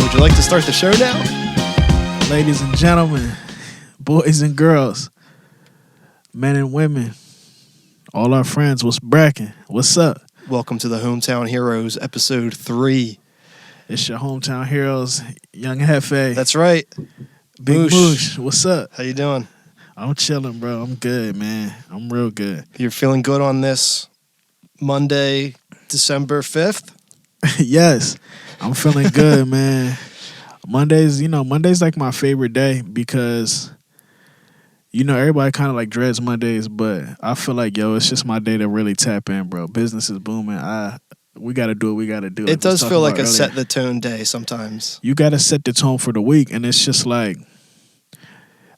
Would you like to start the show now? Ladies and gentlemen, boys and girls, men and women, all our friends, what's bracking? What's up? Welcome to the Hometown Heroes, episode 3. It's your Hometown Heroes, Young Jefe. That's right. Big Moosh. What's up? How you doing? I'm chilling, bro. I'm good, man. I'm real good. You're feeling good on this Monday, December 5th? Yes, I'm feeling good, man. Monday's like my favorite day because, everybody kind of like dreads Mondays, but I feel like, it's just my day to really tap in, bro. Business is booming. We got to do what we got to do. It does feel like a set the tone day sometimes. You got to set the tone for the week, and it's just like,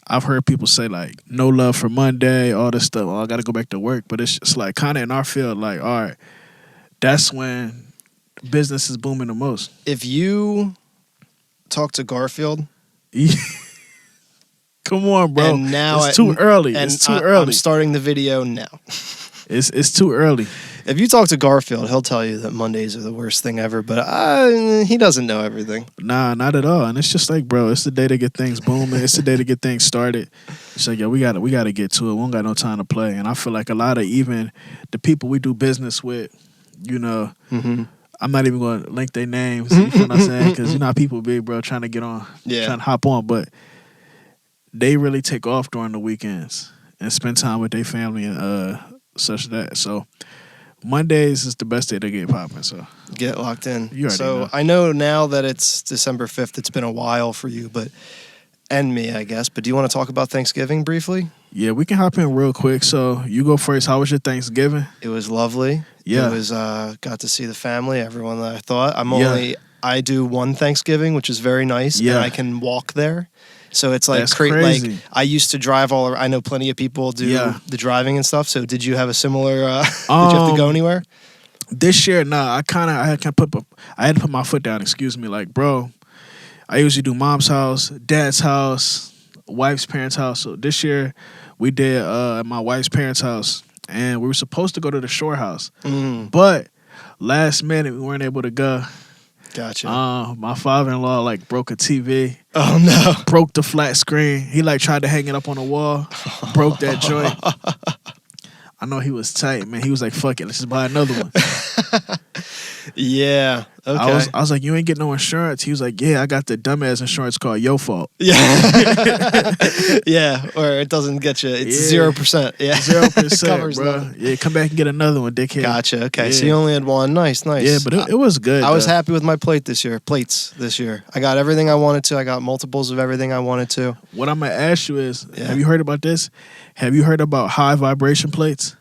I've heard people say like, no love for Monday, all this stuff. Oh, I got to go back to work, but it's just like kind of in our field, like, all right, that's when business is booming the most. If you talk to Garfield, come on, bro. And now it's too early. It's too early. I'm starting the video now. It's too early. If you talk to Garfield, he'll tell you that Mondays are the worst thing ever, but he doesn't know everything. Nah, not at all. And it's just like, bro, it's the day to get things booming. It's the day to get things started. It's like, we gotta get to it. We don't got no time to play. And I feel like a lot of even the people we do business with, Mm-hmm. I'm not even going to link their names, you feel what I'm saying? Because how people be, bro, trying to get on, trying to hop on. But they really take off during the weekends and spend time with their family and such that. So Mondays is the best day to get popping. So get locked in. You already know. I know now that it's December 5th. It's been a while for you, and me, I guess. But do you want to talk about Thanksgiving briefly? Yeah, we can hop in real quick. So you go first. How was your Thanksgiving? It was lovely. Yeah. It was got to see the family, everyone that I thought. I do one Thanksgiving, which is very nice, and I can walk there. So it's like That's crazy. Like I used to drive all around. I know plenty of people do the driving and stuff. So did you have a similar did you have to go anywhere? This year, I had to put my foot down, like, bro, I usually do mom's house, dad's house, wife's parents' house. So this year we did at my wife's parents' house, and we were supposed to go to the shore house. But last minute we weren't able to go. Gotcha. My father-in-law broke a TV. Oh no. Broke the flat screen. He tried to hang it up on the wall. Broke that joint. I know he was tight, man. He was like, fuck it, let's just buy another one. Yeah. Okay. I was like, you ain't getting no insurance. He was like, yeah, I got the dumbass insurance called Your Fault. Yeah. Yeah. Or it doesn't get you. It's 0%. Yeah. 0%, bro. Nothing. Yeah, come back and get another one, dickhead. Gotcha. Okay. Yeah. So you only had one. Nice. Yeah, but it was good. I was happy with my plates this year. I got everything I wanted to. I got multiples of everything I wanted to. What I'm going to ask you is, have you heard about this? Have you heard about high vibration plates?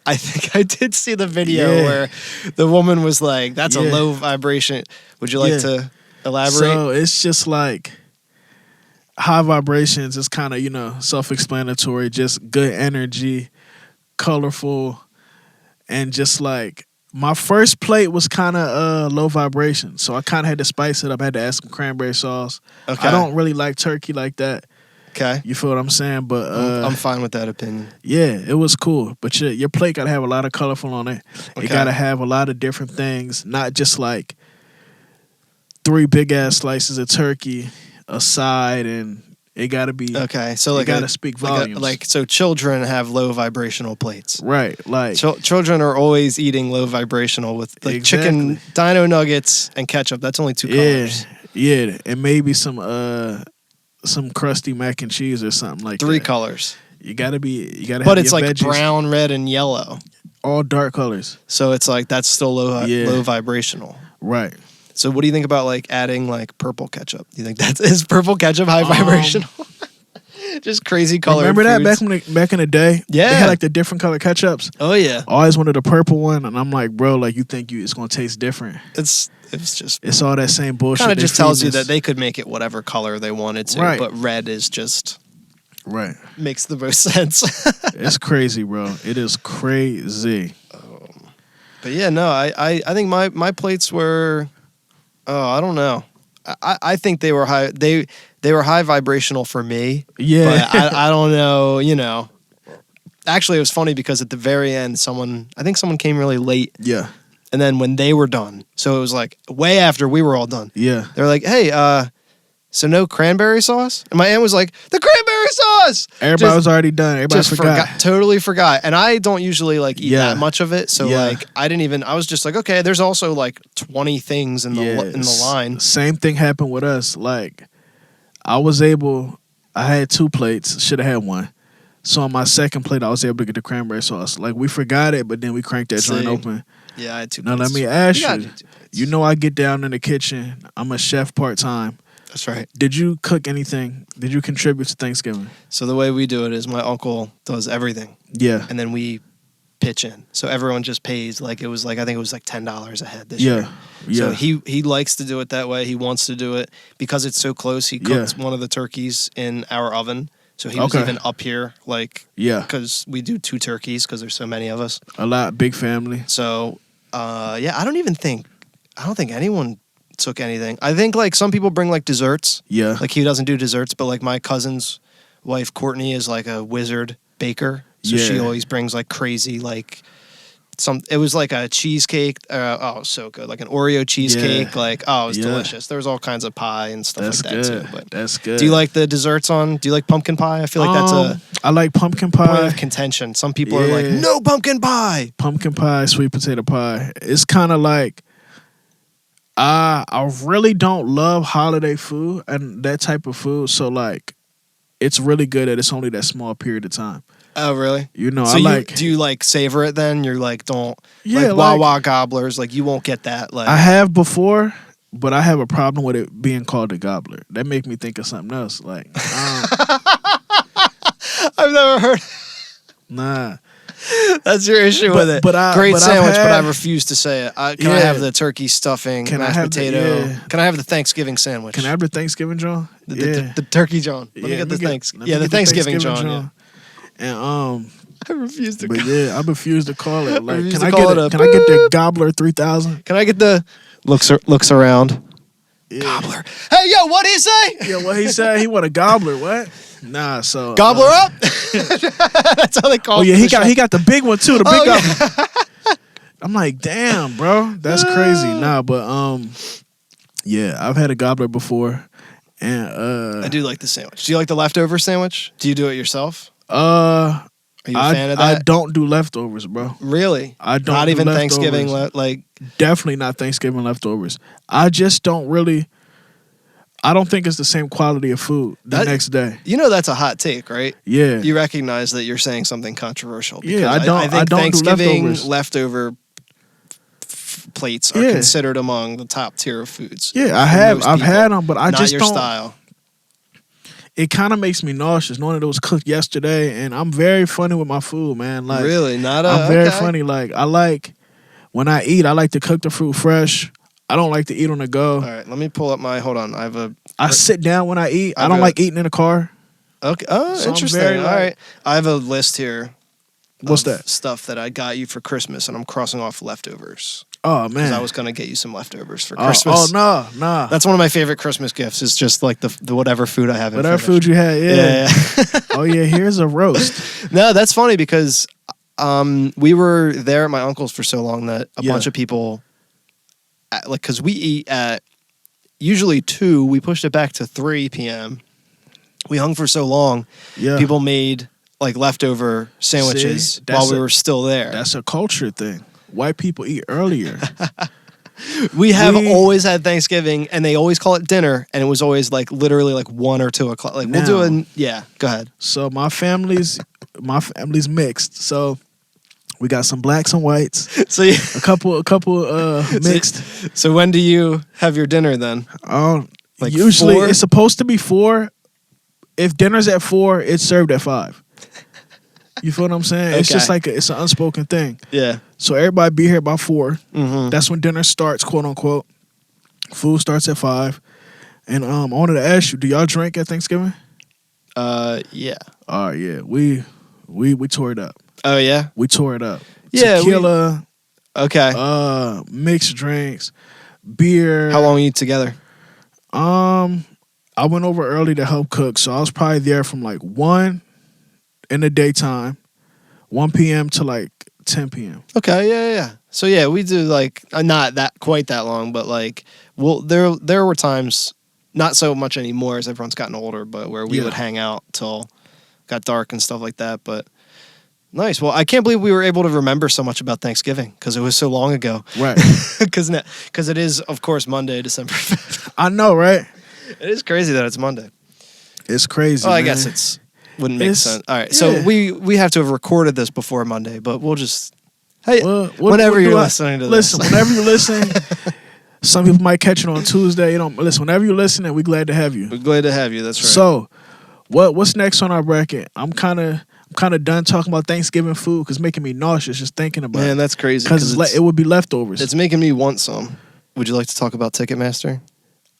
I think I did see the video where the woman was like, that's a low vibration. Would you like to elaborate? So it's just like high vibrations is kind of, self-explanatory, just good energy, colorful, and just like my first plate was kind of low vibration. So I kind of had to spice it up. I had to add some cranberry sauce. Okay. I don't really like turkey like that. Okay. You feel what I'm saying? But I'm fine with that opinion. Yeah, it was cool. But your plate got to have a lot of colorful on it. Okay. It got to have a lot of different things, not just like 3 big-ass slices of turkey, a side, and it got to be... Okay, so it got to speak volumes. So children have low vibrational plates. Right, like... children are always eating low vibrational with chicken, dino nuggets, and ketchup. That's only 2 colors. Yeah, and maybe some crusty mac and cheese or something like 3 that. colors. You gotta have but it's like veggies. Brown, red, and yellow. All dark colors. So it's like that's still low vibrational. Right. So what do you think about adding purple ketchup? Do you think is purple ketchup high vibrational? Just crazy color. Remember that back in the day? Yeah. They had the different color ketchups. Oh yeah. I always wanted a purple one, and I'm like, bro, you think it's gonna taste different? It's all that same bullshit. Kind of just tells you that they could make it whatever color they wanted to, right. But red is just makes the most sense. It's crazy, bro. It is crazy. But yeah, no, I think my plates were, I don't know. I think they were high. They were high vibrational for me. Yeah, but I don't know. Actually, it was funny because at the very end, I think someone came really late. Yeah. And then when they were done, so it was like way after we were all done. Yeah. They're like, "Hey, so no cranberry sauce?" And my aunt was like, "The cranberry sauce!" Everybody was already done. Everybody forgot. Totally forgot. And I don't usually like eat that much of it. So like I was just like, okay, there's also like 20 things in the line. Same thing happened with us. Like I had 2 plates, should have had 1. So on my second plate, I was able to get the cranberry sauce. Like we forgot it, but then we cranked that joint open. Yeah, I had 2 Now plates. let me ask you. You know I get down in the kitchen. I'm a chef part-time. That's right. Did you cook anything? Did you contribute to Thanksgiving? So the way we do it is my uncle does everything. Yeah. And then we pitch in. So everyone just pays I think it was like $10 a head this year. Yeah. So he likes to do it that way. He wants to do it because it's so close. He cooked one of the turkeys in our oven. So he was even up here because we do 2 turkeys because there's so many of us. A lot, big family. So I don't think anyone took anything. I think like some people bring like desserts. Yeah. Like he doesn't do desserts, but like my cousin's wife Courtney is like a wizard baker. So she always brings like crazy like it was like a cheesecake. So good. Like an Oreo cheesecake. It was delicious. There was all kinds of pie and stuff like that too. But that's good. Do you like the desserts do you like pumpkin pie? I feel like that's I like pumpkin pie. point of contention. Some people are like, no pumpkin pie. Pumpkin pie, sweet potato pie. It's kind of like I really don't love holiday food and that type of food. So like it's really good that it's only that small period of time. Oh, really? You know, so do you like savor it then? You're like, don't like Wawa gobblers, like you won't get that. Like I have before, but I have a problem with it being called a gobbler. That make me think of something else. Like I've never heard. Nah. That's your issue with it. Great sandwich, but I refuse to say it. Can I have the turkey stuffing, mashed potato? Can I have the Thanksgiving sandwich? Can I have the Thanksgiving John? The turkey John. Let me get the Thanksgiving John. And I refuse to. But I refuse to call it. Like, can I get the Gobbler 3000? Can I get the looks around? Yeah. Gobbler. Hey, yo, what'd he say? Yeah, what he said? He want a gobbler. What? Nah, so gobbler up. That's how they call. Oh yeah, he got the big one too. The big gobbler. I'm like, damn, bro, that's crazy. Nah, but I've had a gobbler before, and I do like the sandwich. Do you like the leftover sandwich? Do you do it yourself? Are you a fan of that? I don't do leftovers, bro. Really? I don't. Not even leftovers. Thanksgiving, like definitely not Thanksgiving leftovers. I just don't really. I don't think it's the same quality of food the next day. You know that's a hot take, right? Yeah. You recognize that you're saying something controversial. Yeah, I think don't Thanksgiving do leftover plates are considered among the top tier of foods. Yeah, I've had them, but I just don't. Not your style. It kind of makes me nauseous knowing that it was cooked yesterday, and I'm very funny with my food, man. Like really, I'm very funny. Like when I eat, I like to cook the fruit fresh. I don't like to eat on the go. All right, let me pull up hold on. I sit down when I eat. I don't like eating in the car. Okay. Oh, so interesting. All right. I have a list here. What's that? Stuff that I got you for Christmas, and I'm crossing off leftovers. Oh, man. Because I was going to get you some leftovers for Christmas. Oh, no. That's one of my favorite Christmas gifts is just like the whatever food I have in whatever food you had, yeah. Oh, yeah, here's a roast. No, that's funny because we were there at my uncle's for so long that a bunch of people... because we eat at usually 2, we pushed it back to 3 p.m. We hung for so long. Yeah. People made like leftover sandwiches while we were still there. That's a culture thing. White people eat earlier. we always had Thanksgiving, and they always call it dinner, and it was always like literally like 1 or 2 o'clock. Like we'll do it. Yeah, go ahead. So my family's mixed. So. We got some blacks and whites. So a couple mixed. So when do you have your dinner then? Like usually 4? It's supposed to be 4. If dinner's at 4, it's served at 5. You feel what I'm saying? Okay. It's just like it's an unspoken thing. Yeah. So everybody be here by 4. Mm-hmm. That's when dinner starts, quote unquote. Food starts at 5. And I wanted to ask you, do y'all drink at Thanksgiving? Yeah. Oh yeah. We tore it up. Oh yeah, we tore it up. Yeah, tequila. Okay. Mixed drinks, beer. How long were you together? I went over early to help cook, so I was probably there from like 1 in the daytime, 1 p.m. to like 10 p.m. Okay, yeah. So yeah, we do like not that quite that long, but like there were times, not so much anymore as everyone's gotten older, but where we would hang out till got dark and stuff like that. But nice. Well, I can't believe we were able to remember so much about Thanksgiving because it was so long ago. Right. Because it is, of course, Monday, December 5th. I know, right? It is crazy that it's Monday. It's crazy. Well, I man. guess wouldn't make sense. All right, so we have to have recorded this before Monday, but we'll just whenever you're listening to this. Listen, whenever you're listening, some people might catch it on Tuesday. Listen. Whenever you're listening, we're glad to have you. We're glad to have you. That's right. So, what's next on our bracket? I'm kind of done talking about Thanksgiving food because it's making me nauseous just thinking about it. Man, that's crazy. Because it would be leftovers. It's making me want some. Would you like to talk about Ticketmaster?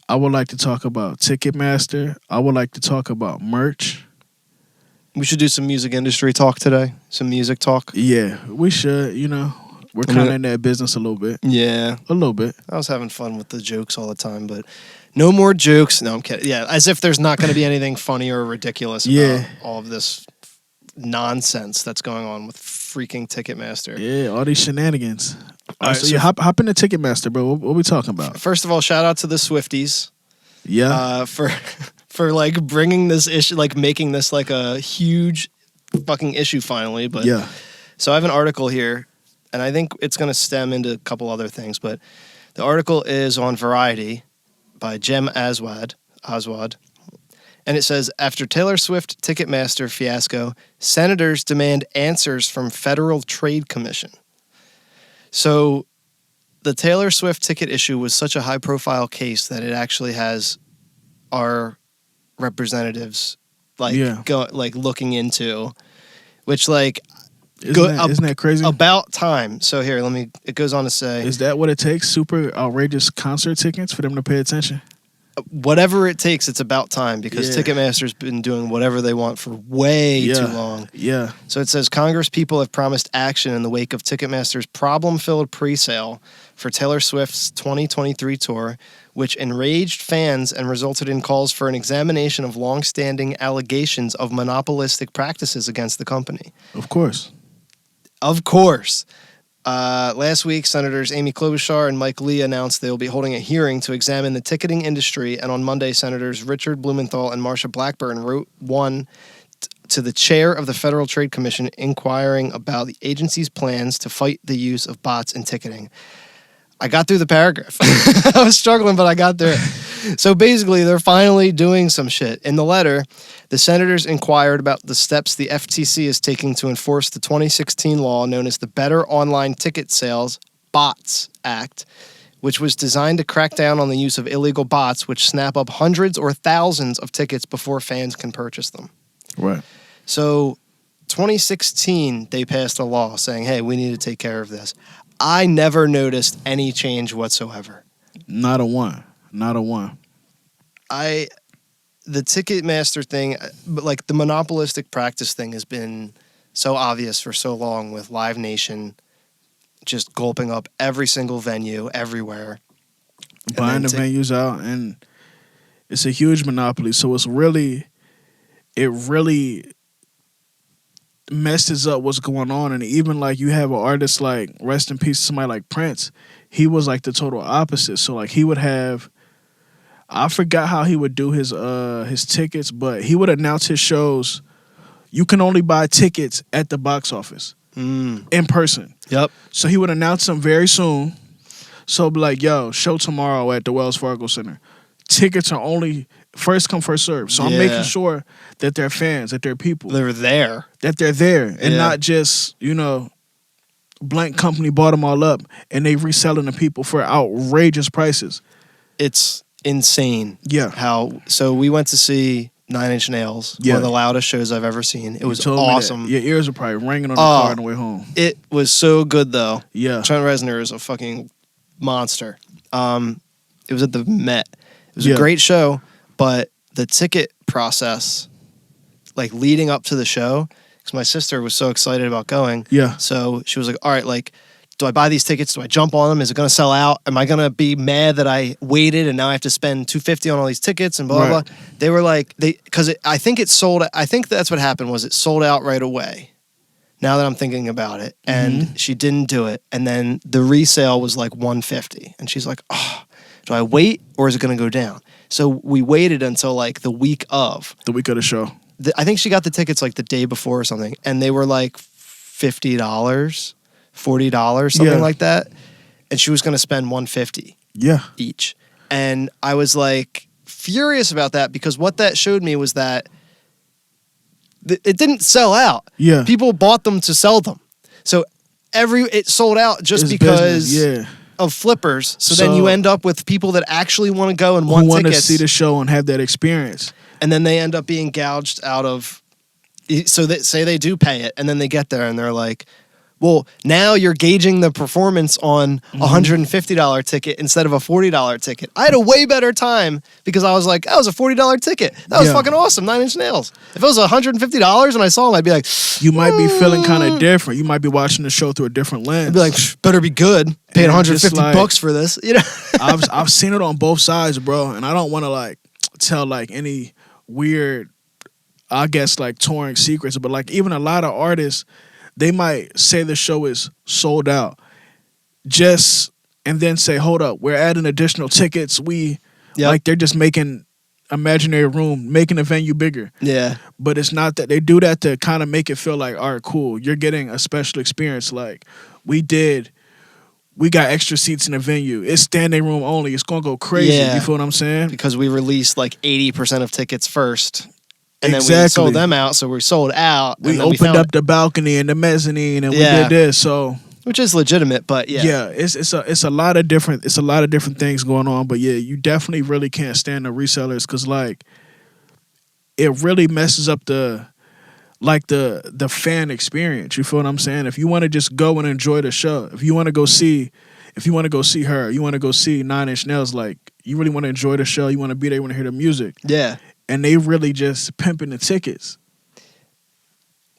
I would like to talk about Ticketmaster. I would like to talk about merch. We should do some music industry talk today. Some music talk. Yeah, we should. We're kind of in that business a little bit. Yeah. A little bit. I was having fun with the jokes all the time, but no more jokes. No, I'm kidding. Yeah, as if there's not going to be anything funny or ridiculous about all of this nonsense that's going on with freaking Ticketmaster. Yeah, all these shenanigans. All right, so hop into Ticketmaster, bro. What we talking about? First of all, shout out to the Swifties. Yeah. For like bringing this issue, like making this like a huge fucking issue finally. But yeah. So I have an article here, and I think it's going to stem into a couple other things. But the article is on Variety by Jem Aswad, and it says, after Taylor Swift Ticketmaster fiasco, senators demand answers from Federal Trade Commission. So the Taylor Swift ticket issue was such a high-profile case that it actually has our representatives looking into, which isn't that crazy? About time. So here, it goes on to say, is that what it takes? Super outrageous concert tickets for them to pay attention? Whatever it takes, it's about time because Ticketmaster's been doing whatever they want for way too long. Yeah. So it says, Congress people have promised action in the wake of Ticketmaster's problem-filled pre-sale for Taylor Swift's 2023 tour, which enraged fans and resulted in calls for an examination of long-standing allegations of monopolistic practices against the company. Of course. Last week, Senators Amy Klobuchar and Mike Lee announced they will be holding a hearing to examine the ticketing industry, and on Monday, Senators Richard Blumenthal and Marsha Blackburn wrote one to the chair of the Federal Trade Commission inquiring about the agency's plans to fight the use of bots in ticketing. I got through the paragraph. I was struggling, but I got through it. So basically, they're finally doing some shit. In the letter, the senators inquired about the steps the FTC is taking to enforce the 2016 law known as the Better Online Ticket Sales (BOTS) Act, which was designed to crack down on the use of illegal bots which snap up hundreds or thousands of tickets before fans can purchase them. Right. So 2016, they passed a law saying, hey, we need to take care of this. I never noticed any change whatsoever. Not a one. The Ticketmaster thing, like the monopolistic practice thing, has been so obvious for so long with Live Nation just gulping up every single venue everywhere. Buying the venues out, and it's a huge monopoly. So it really messes up what's going on. And even like you have an artist like, rest in peace, somebody like Prince, he was like the total opposite. So like he would have, I forgot how he would do his tickets, but he would announce his shows. You can only buy tickets at the box office in person. Yep. So he would announce them very soon. So be like, yo, show tomorrow at the Wells Fargo Center. Tickets are only first come, first serve. So I'm making sure that they're fans, that they're people. They're there. That they're there. And not just, blank company bought them all up and they reselling the people for outrageous prices. It's insane. Yeah. So we went to see 9 Inch Nails, one of the loudest shows I've ever seen. It was awesome. Your ears are probably ringing on the car on the way home. It was so good, though. Yeah. Trent Reznor is a fucking monster. It was at the Met. It was a great show, but the ticket process, like leading up to the show, because my sister was so excited about going. Yeah. So she was like, all right, like, do I buy these tickets? Do I jump on them? Is it going to sell out? Am I going to be mad that I waited and now I have to spend $250 on all these tickets and blah, blah, blah? They were like, I think it sold. I think that's what happened was it sold out right away. now that I'm thinking about it. And she didn't do it. And then the resale was like $150. And she's like, oh, do I wait or is it going to go down? So we waited until like the week of the show. I think she got the tickets like the day before or something. And they were like $50, $40, something like that. And she was going to spend $150 each. And I was like furious about that because what that showed me was that it didn't sell out. Yeah. People bought them to sell them. So it sold out just it's because of flippers. So then you end up with people that actually want to go and want to tickets. See the show and have that experience. And then they end up being gouged out of, so that say they do pay it and then they get there and they're like, well, now you're gauging the performance on a $150 ticket instead of a $40 ticket. I had a way better time because I was like, that was a $40 ticket. That was fucking awesome. 9 Inch Nails. If it was $150 and I saw them, I'd be like, you might be feeling kind of different. You might be watching the show through a different lens. I'd be like, better be good. Paying $150 for this. You know, I've seen it on both sides, bro, and I don't want to like tell like any weird, I guess like touring secrets, but like even a lot of artists. They might say the show is sold out, and then say, hold up, we're adding additional tickets. Like they're just making imaginary room, making the venue bigger. Yeah. But it's not that. They do that to kind of make it feel like, all right, cool, you're getting a special experience. Like we got extra seats in the venue. It's standing room only. It's going to go crazy. Yeah. You feel what I'm saying? Because we released like 80% of tickets first. And then we sold them out, so we sold out. We opened up the balcony and the mezzanine, and we did this. So, which is legitimate, but it's a lot of different things going on. But yeah, you definitely really can't stand the resellers because like it really messes up the fan experience. You feel what I'm saying? If you want to just go and enjoy the show, if you want to go see her, you want to go see 9 Inch Nails, like you really want to enjoy the show, you want to be there, you want to hear the music. Yeah. And they really just pimping the tickets.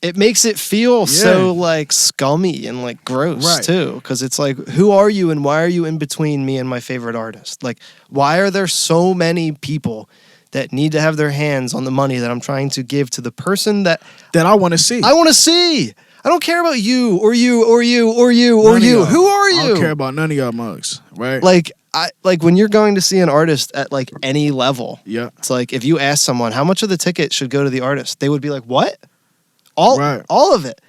It makes it feel so like scummy and like gross too. Because it's like, who are you and why are you in between me and my favorite artist? Like, why are there so many people that need to have their hands on the money that I'm trying to give to the person that I want to see? I want to see. I don't care about you or you or you or you or you. Who are you? I don't care about none of y'all mugs, right? Like when you're going to see an artist at like any level, it's like if you ask someone how much of the ticket should go to the artist, they would be like, "What? All of it."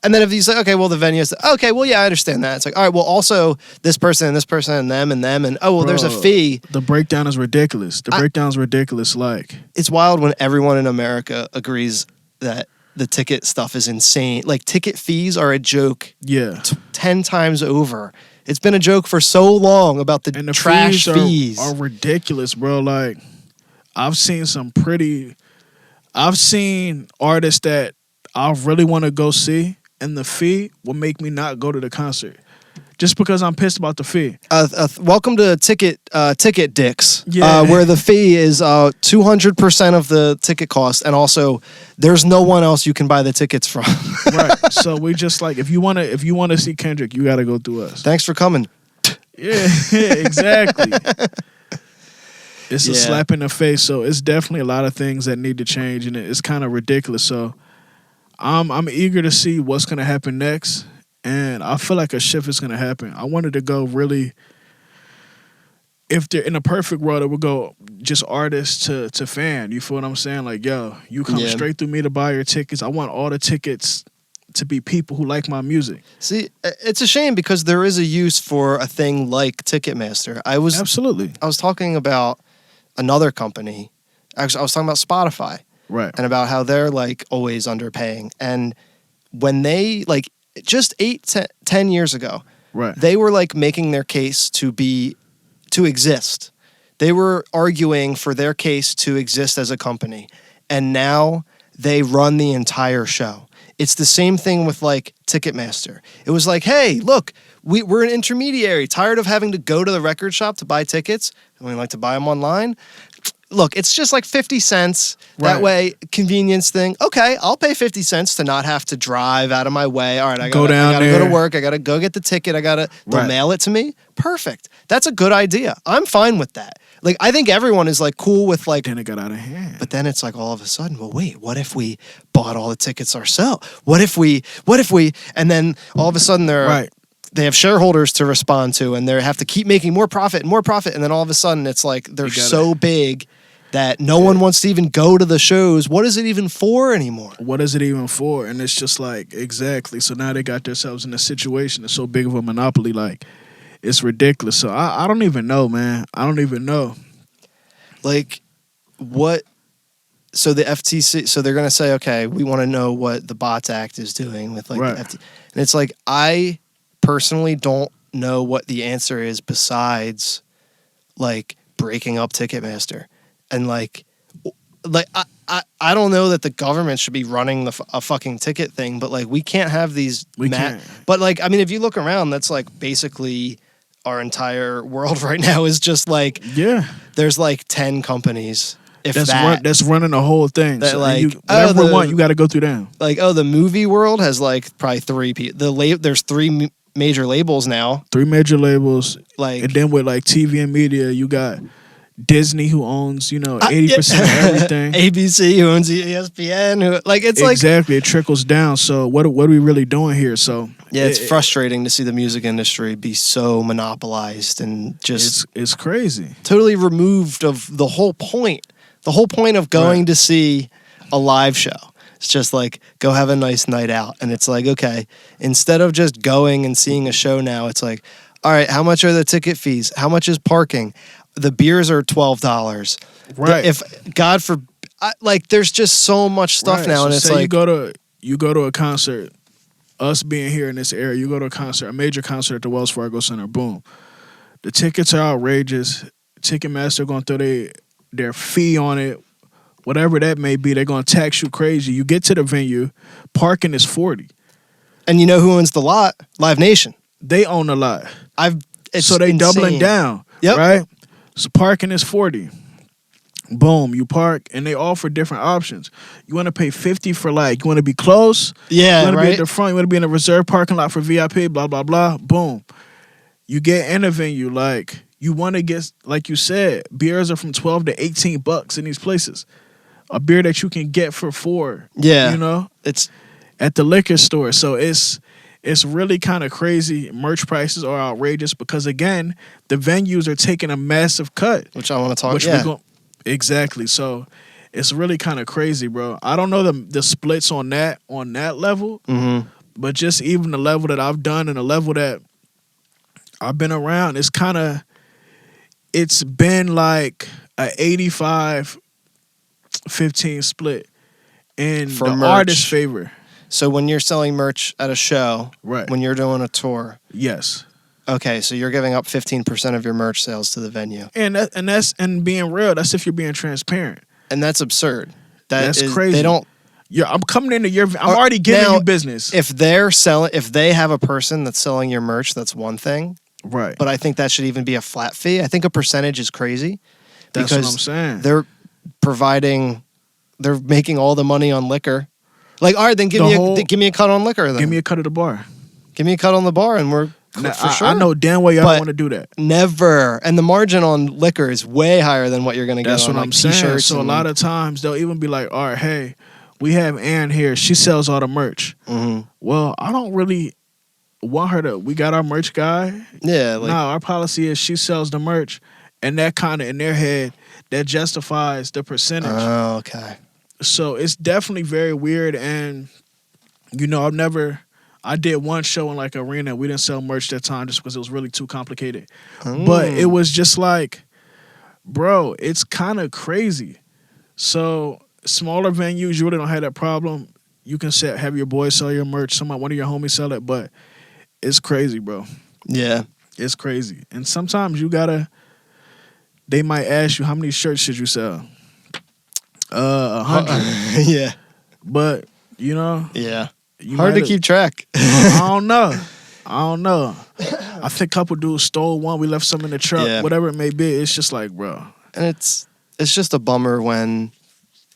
And then if you say, "Okay, well the venue is okay, well yeah, I understand that." It's like, "All right, well also this person and this person and them and oh well, there's a fee." The breakdown is ridiculous. Like it's wild when everyone in America agrees that the ticket stuff is insane. Like ticket fees are a joke. 10 times over. It's been a joke for so long about the trash fees. Are ridiculous, bro. Like, I've seen artists that I really want to go see, and the fee will make me not go to the concert. Just because I'm pissed about the fee. Welcome to Ticket Dicks, where the fee is 200% of the ticket cost, and also there's no one else you can buy the tickets from. Right. So we just like if you wanna see Kendrick, you gotta go through us. Thanks for coming. Yeah, exactly. It's a slap in the face. So it's definitely a lot of things that need to change, and it's kind of ridiculous. So I'm eager to see what's gonna happen next. And I feel like a shift is going to happen. I wanted to go really, if they're in a perfect world, it would go just artist to fan. You feel what I'm saying? Like, yo, you come straight through me to buy your tickets. I want all the tickets to be people who like my music. See, it's a shame because there is a use for a thing like Ticketmaster. Absolutely. I was talking about another company. Actually, I was talking about Spotify. Right. And about how they're like always underpaying. And when they like, just 10 years ago, they were like making their case to exist. They were arguing for their case to exist as a company. And now they run the entire show. It's the same thing with like Ticketmaster. It was like, hey, look, we're an intermediary. Tired of having to go to the record shop to buy tickets? And we like to buy them online. look, it's just like 50 cents. Right. That way, convenience thing. Okay, I'll pay 50 cents to not have to drive out of my way. All right, I gotta go to work. I gotta go get the ticket. They'll mail it to me. Perfect. That's a good idea. I'm fine with that. Like, I think everyone is like cool with like. Then it got out of hand. But then it's like all of a sudden, well, wait, what if we bought all the tickets ourselves? What if we, and then all of a sudden they have shareholders to respond to, and they have to keep making more profit, and then all of a sudden it's like they're so big that no one wants to even go to the shows. What is it even for anymore? What is it even for? And it's just like, exactly. So now they got themselves in a situation that's so big of a monopoly, like, it's ridiculous. So I don't even know, man. I don't even know. Like, what? So the FTC, so they're going to say, okay, we want to know what the Bots Act is doing with like the FTC. And it's like, I personally don't know what the answer is besides like breaking up Ticketmaster. And like I don't know that the government should be running a fucking ticket thing, but like we can't have these. We can't. But like, I mean, if you look around, that's like basically our entire world right now is just like, there's like 10 companies. That's running the whole thing. That, so like, whatever we want, you got to go through them. Like, the movie world has like probably 3 people. There's 3 major labels now. 3 major labels. Like, and then with like TV and media, you got Disney, who owns 80% of everything. ABC, who owns ESPN. It's exactly. It trickles down. So what are we really doing here? So it's frustrating to see the music industry be so monopolized and just it's crazy. Totally removed of the whole point. The whole point of going to see a live show. It's just like, go have a nice night out. And it's like, okay, instead of just going and seeing a show now, it's like, all right, how much are the ticket fees? How much is parking? The beers are $12. Right. If God forbid, there's just so much stuff now, so and it's say like you go to a concert. Us being here in this area, you go to a major concert at the Wells Fargo Center. Boom, the tickets are outrageous. Ticketmaster going to throw their fee on it, whatever that may be. They're going to tax you crazy. You get to the venue, parking is $40. And you know who owns the lot? Live Nation. They own the lot. So they doubling down. Yep. Right. So parking is $40. Boom, you park, and they offer different options. You want to pay $50 for you want to be close. Yeah, you want to be at the front. You want to be in a reserved parking lot for VIP. Blah blah blah. Boom, you get in a venue. Like, you want to get, like you said, beers are from $12 to $18 in these places. A beer that you can get for $4. Yeah, it's at the liquor store. So it's really kind of crazy. Merch prices are outrageous because, again, the venues are taking a massive cut. Which I want to talk about. Exactly. So it's really kind of crazy, bro. I don't know the splits on that level, but just even the level that I've done and the level that I've been around, it's been like a 85-15 split in for the merch. Artist's favor. So when you're selling merch at a show, right? When you're doing a tour, yes. Okay, so you're giving up 15% of your merch sales to the venue, and being real. That's if you're being transparent, and that's absurd. That's crazy. They don't. Yeah, I'm coming into your. I'm already giving you business. If they have a person that's selling your merch, that's one thing, right? But I think that should even be a flat fee. I think a percentage is crazy. That's what I'm saying. They're making all the money on liquor. Like, all right, then give me a cut on liquor. Then give me a cut of the bar. Give me a cut on the bar, and we're for sure. I know damn well y'all don't want to do that. Never. And the margin on liquor is way higher than what you're going to get on That's what I'm saying. So a lot of times they'll even be like, all right, hey, we have Ann here. She sells all the merch. Mm-hmm. Well, I don't really want her to. We got our merch guy. Yeah. No, our policy is she sells the merch. And that kind of, in their head, that justifies the percentage. Oh, okay. So it's definitely very weird. And, I did one show in like arena. We didn't sell merch that time just because it was really too complicated. But it was just like, bro, it's kind of crazy. So smaller venues, you really don't have that problem. You can have your boys sell your merch. One of your homies sell it. But it's crazy, bro. Yeah. It's crazy. And sometimes they might ask you, how many shirts should you sell? 100. Yeah. But, Yeah. Hard to keep track. I don't know. I think a couple dudes stole one. We left some in the truck. Yeah. Whatever it may be. It's just like, bro. And it's it's just a bummer when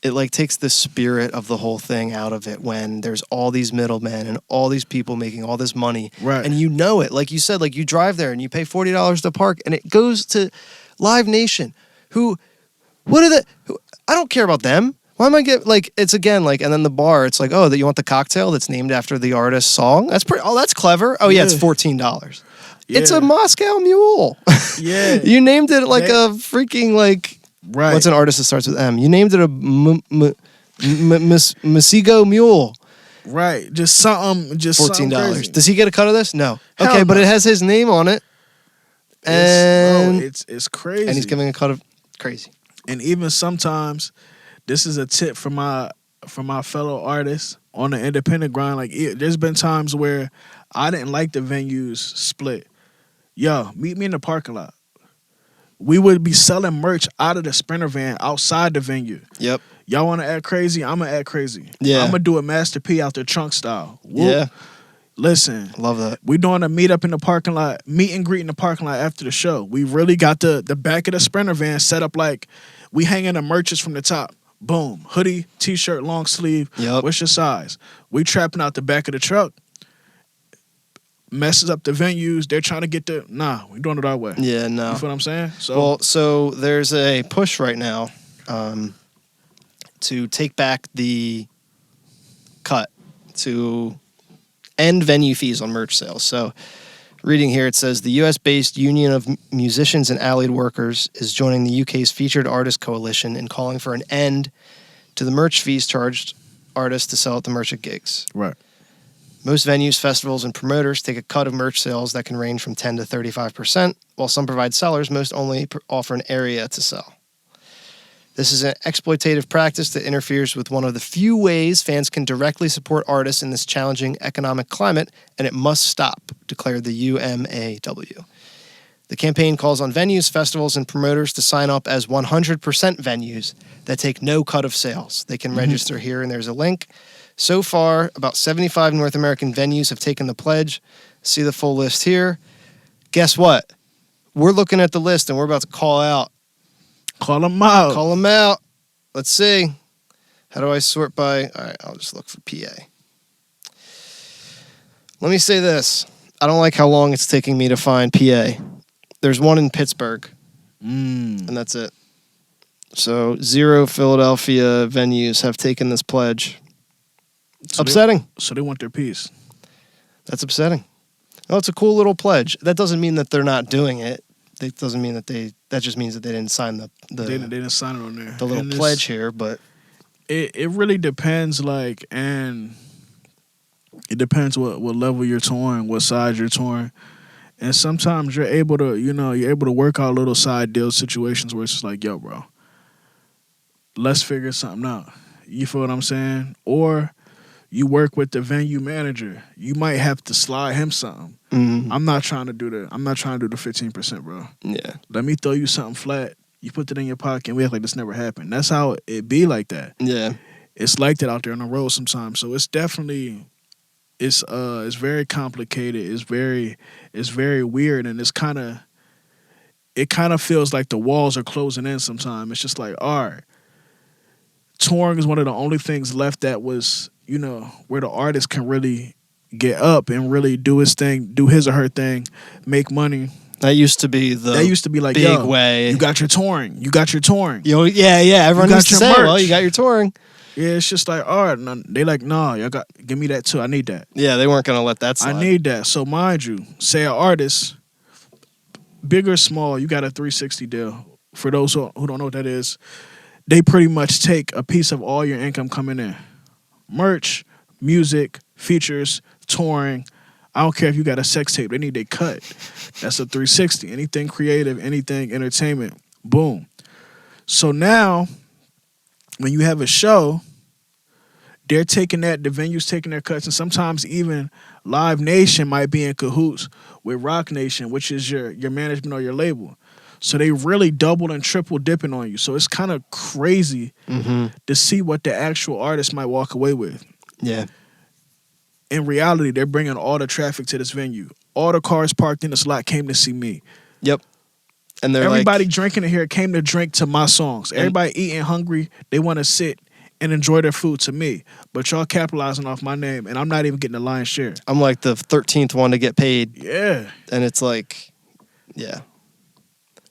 it like takes the spirit of the whole thing out of it when there's all these middlemen and all these people making all this money. Right. And you know it. Like you said, like you drive there and you pay $40 to park and it goes to Live Nation. I don't care about them. Why am I it's again, like, and then the bar, it's like, oh, that you want the cocktail that's named after the artist's song? That's clever. Oh yeah, it's $14. Yeah. It's a Moscow Mule. Yeah. You named it like a freaking like, right. What's an artist that starts with M? You named it a Masigo Mule. Right. Just something $14. Does he get a cut of this? No. Hell okay, but no. it has his name on it. And it's crazy. And he's giving a cut of crazy. And even sometimes, this is a tip for my fellow artists on the independent grind. Like, there's been times where I didn't like the venues split. Yo, meet me in the parking lot. We would be selling merch out of the Sprinter van outside the venue. Yep. Y'all want to act crazy? I'm going to act crazy. Yeah. I'm going to do a Master P out the trunk style. Whoop. Yeah. Listen. Love that. We doing a meet up in the parking lot, meet and greet in the parking lot after the show. We really got the back of the Sprinter van set up like we hanging the merches from the top. Boom. Hoodie, t-shirt, long sleeve. Yep. What's your size? We trapping out the back of the truck. Messes up the venues. They're trying to get we doing it our way. Yeah, no. You feel what I'm saying? So there's a push right now to take back the cut to end venue fees on merch sales. So reading here, it says the US-based Union of Musicians and Allied Workers is joining the UK's Featured Artist Coalition in calling for an end to the merch fees charged artists to sell at the merch at gigs. Right. Most venues, festivals, and promoters take a cut of merch sales that can range from 10 to 35%, while some provide sellers. Most only offer an area to sell. This is an exploitative practice that interferes with one of the few ways fans can directly support artists in this challenging economic climate, and it must stop, declared the UMAW. The campaign calls on venues, festivals, and promoters to sign up as 100% venues that take no cut of sales. They can register here, and there's a link. So far, about 75 North American venues have taken the pledge. See the full list here. Guess what? We're looking at the list, and we're about to call out. Call them out. Call them out. Let's see. How do I sort by? All right, I'll just look for PA. Let me say this. I don't like how long it's taking me to find PA. There's one in Pittsburgh, and that's it. So 0 Philadelphia venues have taken this pledge. Upsetting. So they want their piece. That's upsetting. Oh, it's a cool little pledge. That doesn't mean that they're not doing it. That doesn't mean that that just means that they didn't sign they didn't sign it on there. The little pledge here, but it really depends, and it depends what level you're touring, what size you're touring. And sometimes you're able to work out little side deal situations where it's just like, yo, bro, let's figure something out. You feel what I'm saying? Or you work with the venue manager. You might have to slide him something. Mm-hmm. I'm not trying to do the 15%, bro. Yeah. Let me throw you something flat. You put it in your pocket and we act like this never happened. That's how it be like that. Yeah. It's like that out there on the road sometimes. So it's definitely it's very complicated. It's very weird, and it kind of feels like the walls are closing in sometimes. It's just like, all right. Touring is one of the only things left that was, where the artist can really get up and really do his thing, do his or her thing, make money. That used to be like big way. You got your touring. Yeah. Everyone used to say, well, you got your touring. Yeah, it's just like, all right. They like, no, y'all give me that too. I need that. Yeah, they weren't gonna let that slide. I need that. So mind you, say an artist, big or small, you got a 360 deal. For those who don't know what that is, they pretty much take a piece of all your income coming in. Merch, music, features, touring. I don't care if you got a sex tape. They need their cut. That's a 360. Anything creative, anything entertainment, boom. So now, when you have a show, they're taking that, the venue's taking their cuts, and sometimes even Live Nation might be in cahoots with Rock Nation, which is your management or your label. So they really double and triple dipping on you. So it's kind of crazy to see what the actual artist might walk away with. Yeah. In reality, they're bringing all the traffic to this venue. All the cars parked in the slot came to see me. Yep. And they're everybody like, drinking in here came to drink to my songs. Everybody eating hungry. They want to sit and enjoy their food to me. But y'all capitalizing off my name, and I'm not even getting the lion's share. I'm like the 13th one to get paid. Yeah. And it's like, yeah.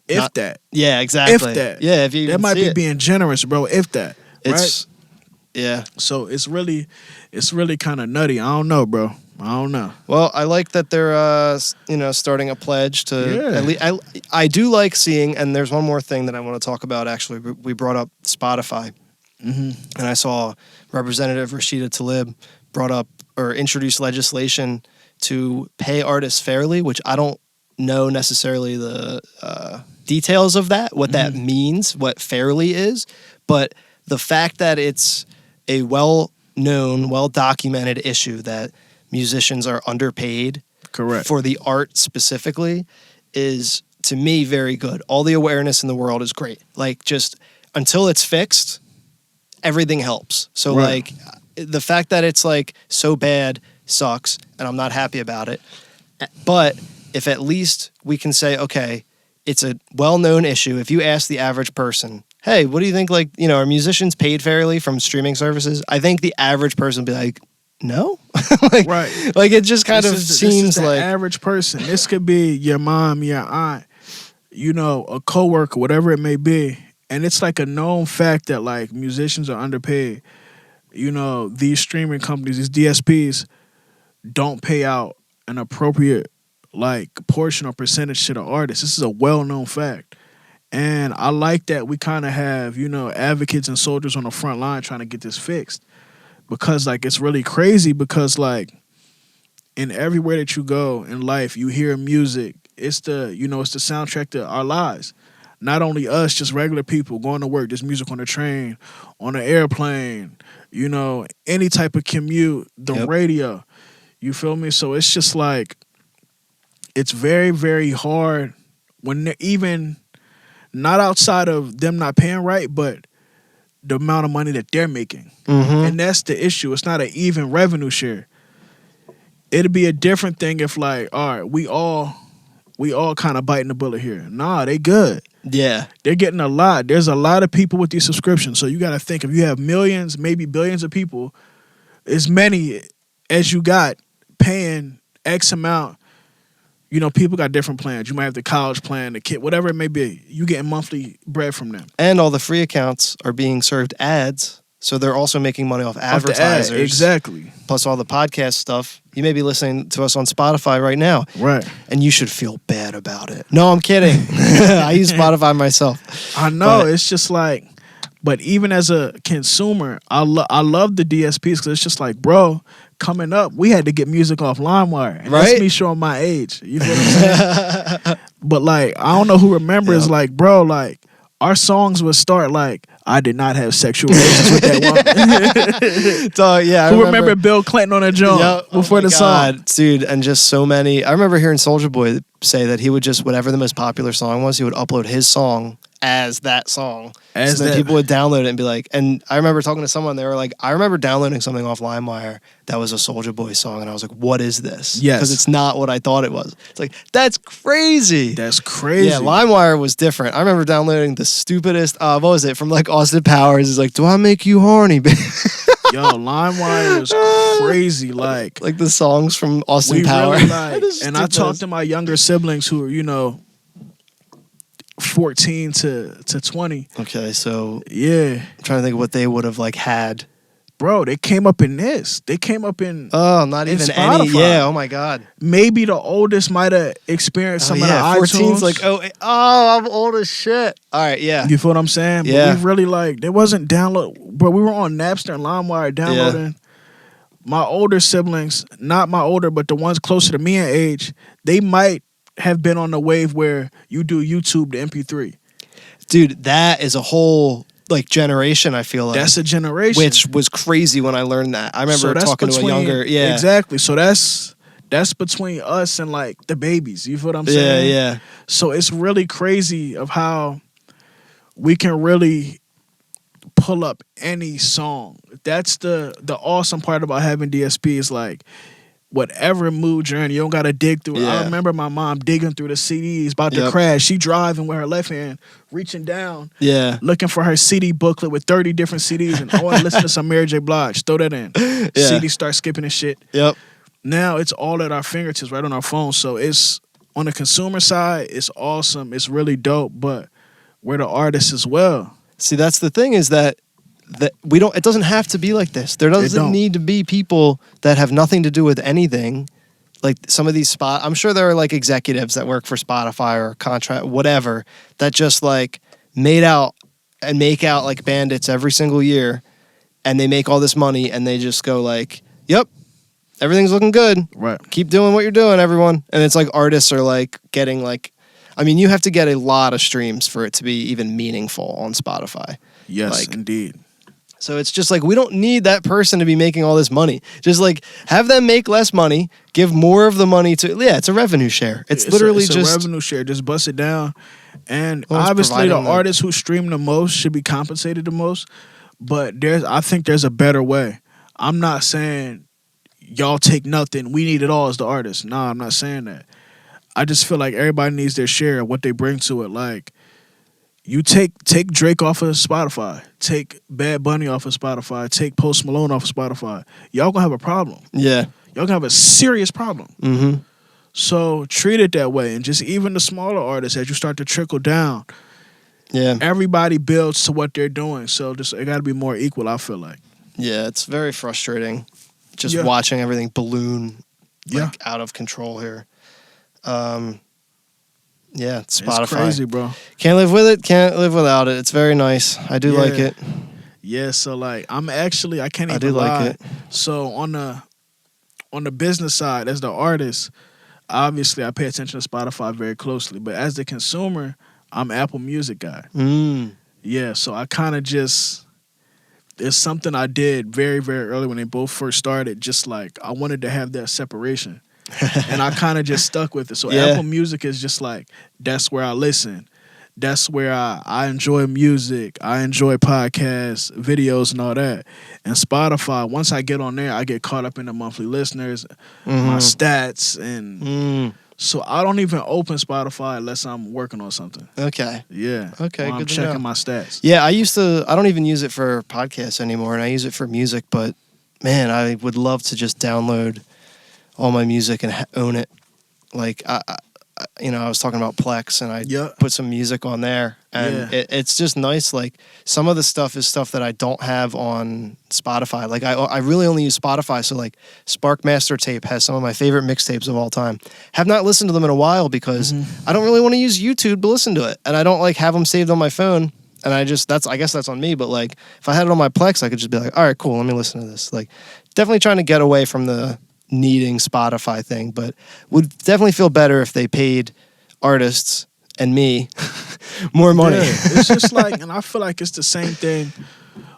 If that. Yeah, exactly. If that. Yeah, if you that might be being generous, bro. If that. It's, right? Yeah. So it's really kind of nutty. I don't know, bro. I don't know. Well, I like that they're, starting a pledge to. Yeah. At least, I do like seeing, and there's one more thing that I want to talk about. Actually, we brought up Spotify, and I saw Representative Rashida Tlaib brought up or introduced legislation to pay artists fairly, which I don't know necessarily the details of that, what that means, what fairly is, but the fact that it's a well-known, well-documented issue that musicians are underpaid Correct. for the art specifically is, to me, very good. All the awareness in the world is great. Like, just until it's fixed, everything helps. So, right. like, the fact that it's, like, so bad sucks, and I'm not happy about it. But if at least we can say, okay, it's a well-known issue. If you ask the average person, hey, what do you think, like, are musicians paid fairly from streaming services? I think the average person would be like, no? Right. Like, it just kind of seems seems this is like... the average person. This could be your mom, your aunt, a coworker, whatever it may be. And it's like a known fact that, like, musicians are underpaid. These streaming companies, these DSPs, don't pay out an appropriate, like, portion or percentage to the artist. This is a well-known fact. And I like that we kind of have, advocates and soldiers on the front line trying to get this fixed. Because, like, it's really crazy because, like, in everywhere that you go in life, you hear music. It's the soundtrack to our lives. Not only us, just regular people going to work. There's music on the train, on the airplane, any type of commute, the radio. You feel me? So it's just like, it's very, very hard when they're even not outside of them not paying right, but the amount of money that they're making. And that's the issue. It's not an even revenue share. It'd be a different thing if, like, all right, we all kind of biting the bullet here. Nah, they good. Yeah. They're getting a lot. There's a lot of people with these subscriptions. So you got to think, if you have millions, maybe billions of people, as many as you got paying X amount, people got different plans. You might have the college plan, the kid, whatever it may be. You getting monthly bread from them. And all the free accounts are being served ads, so they're also making money off advertisers. Exactly. Plus all the podcast stuff. You may be listening to us on Spotify right now. Right. And you should feel bad about it. No, I'm kidding. I use Spotify myself. I know. It's just like, but even as a consumer, I love the DSPs because it's just like, bro, coming up, we had to get music off LimeWire. And that's me showing my age. You know what I'm saying? But, like, I don't know who remembers, like, bro, like, our songs would start like, I did not have sexual relations with that woman. So, yeah. Who remember Bill Clinton on a joint before the song? Dude, and just so many. I remember hearing Soulja Boy say that he would just, whatever the most popular song was, he would upload his song as that song. So then people would download it and be like, and I remember talking to someone, they were like, I remember downloading something off LimeWire that was a Soulja Boy song, and I was like, what is this? Yes. Because it's not what I thought it was. It's like, that's crazy. That's crazy. Yeah, LimeWire was different. I remember downloading the stupidest, what was it, from like Austin Powers. It's like, do I make you horny, baby? Yo, LimeWire was crazy. Like the songs from Austin Powers. Really and I talked to my younger siblings who are, 14 to 20. Okay, so yeah, I'm trying to think of what they would have like had. Bro, they came up in this. They came up in not even Spotify. Any. Yeah, oh my god. Maybe the oldest might have experienced some of the 14's iTunes. like, I'm old as shit. All right, yeah. You feel what I'm saying? Yeah. But we really like, there wasn't download, but we were on Napster and LimeWire downloading. Yeah. My older siblings, not my older, but the ones closer to me in age, they might have been on the wave where you do YouTube to MP3. Dude, that is a whole like generation, I feel like. That's a generation. Which was crazy when I learned that. I remember talking to a younger, Exactly. So that's between us and like the babies. You feel what I'm saying? Yeah. So it's really crazy of how we can really pull up any song. That's the awesome part about having DSP is like whatever mood you're in. You don't gotta dig through it. Yeah. I remember my mom digging through the CDs, about to crash. She driving with her left hand, reaching down, looking for her CD booklet with 30 different CDs, and I want to listen to some Mary J. Blige. Throw that in. CD start skipping and shit. Yep. Now it's all at our fingertips, right on our phone. So it's on the consumer side, it's awesome. It's really dope, but we're the artists as well. See, that's the thing is that we don't. It doesn't have to be like this. There doesn't need to be people that have nothing to do with anything. Like some of these I'm sure there are like executives that work for Spotify or contract, whatever, that just like make out like bandits every single year, and they make all this money, and they just go like, "Yep, everything's looking good. Right. Keep doing what you're doing, everyone." And it's like artists are like getting like, I mean, you have to get a lot of streams for it to be even meaningful on Spotify. Yes, like, indeed. So it's just like, we don't need that person to be making all this money. Just like have them make less money, give more of the money to, it's a revenue share. It's literally just a revenue share. Just bust it down. And obviously the artists who stream the most should be compensated the most. But I think there's a better way. I'm not saying y'all take nothing, we need it all as the artists. Nah, I'm not saying that. I just feel like everybody needs their share of what they bring to it. Like, you take Drake off of Spotify, take Bad Bunny off of Spotify, take Post Malone off of Spotify. Y'all gonna have a problem. Yeah. Y'all gonna have a serious problem. Mm-hmm. So treat it that way. And just even the smaller artists, as you start to trickle down, everybody builds to what they're doing. So just it gotta be more equal, I feel like. Yeah, it's very frustrating just watching everything balloon out of control here. Spotify. It's crazy, bro. Can't live with it, can't live without it. It's very nice. I do like it. Yeah, so like I can't even I do lie. like it. So on the business side, as the artist, obviously I pay attention to Spotify very closely. But as the consumer, I'm Apple Music guy. Yeah, so I kind of just, it's something I did very, very early when they both first started. Just like I wanted to have that separation. And I kind of just stuck with it. So Apple Music is just like, that's where I listen. That's where I enjoy music. I enjoy podcasts, videos, and all that. And Spotify, once I get on there, I get caught up in the monthly listeners, my stats. And so I don't even open Spotify unless I'm working on something. Okay. Yeah. Okay, I'm checking my stats. Yeah, I don't even use it for podcasts anymore, and I use it for music. But, man, I would love to just download all my music and own it. Like I was talking about Plex, and I put some music on there, and it's just nice. Like some of the stuff is stuff that I don't have on Spotify. Like I really only use Spotify. So like Spark Master Tape has some of my favorite mixtapes of all time. Have not listened to them in a while because I don't really want to use YouTube to listen to it, and I don't like have them saved on my phone. And I guess that's on me. But like if I had it on my Plex, I could just be like, all right, cool, let me listen to this. Like definitely trying to get away from the needing Spotify thing, but would definitely feel better if they paid artists and me more money. It's just like, and I feel like it's the same thing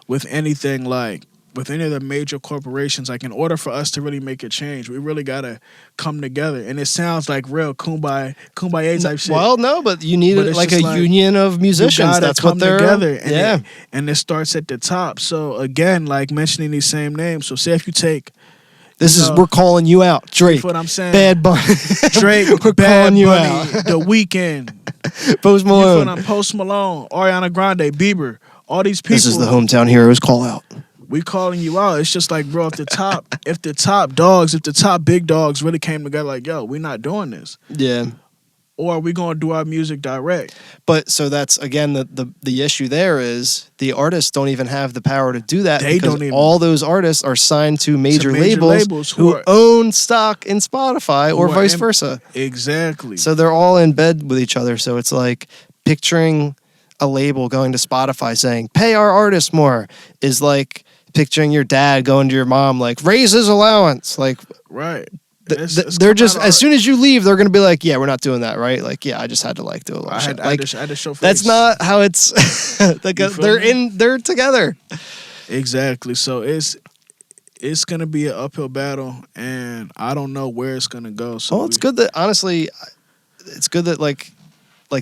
with anything, like with any of the major corporations. Like in order for us to really make a change, we really gotta come together. And it sounds like real kumbaya type shit. Well, no, but you need like a union of musicians. That's what they're together. And it starts at the top. So again, like mentioning these same names. So say if you take, we're calling you out, Drake. That's what I'm saying. Bad Bunny. Drake, we're Bad calling you Bunny, out. The Weeknd, Post Malone. Post Malone, Ariana Grande, Bieber, all these people. This is the Hometown Heroes call out. We calling you out. It's just like, bro, if the top big dogs really came together, like, yo, we're not doing this. Yeah. Or are we gonna do our music direct? But so that's again the issue there is the artists don't even have the power to do that. They because don't even. All those artists are signed to major labels who own stock in Spotify or vice versa. Exactly. So they're all in bed with each other. So it's like picturing a label going to Spotify saying, pay our artists more, is like picturing your dad going to your mom like, raise his allowance. Like, right. They're just, as soon as you leave, they're going to be like, yeah, we're not doing that, right? Like, yeah, I just had to like do a little shit. I had to show face. That's not how it's, like they're together. Exactly. So it's going to be an uphill battle, and I don't know where it's going to go. So it's good that, honestly, it's good that like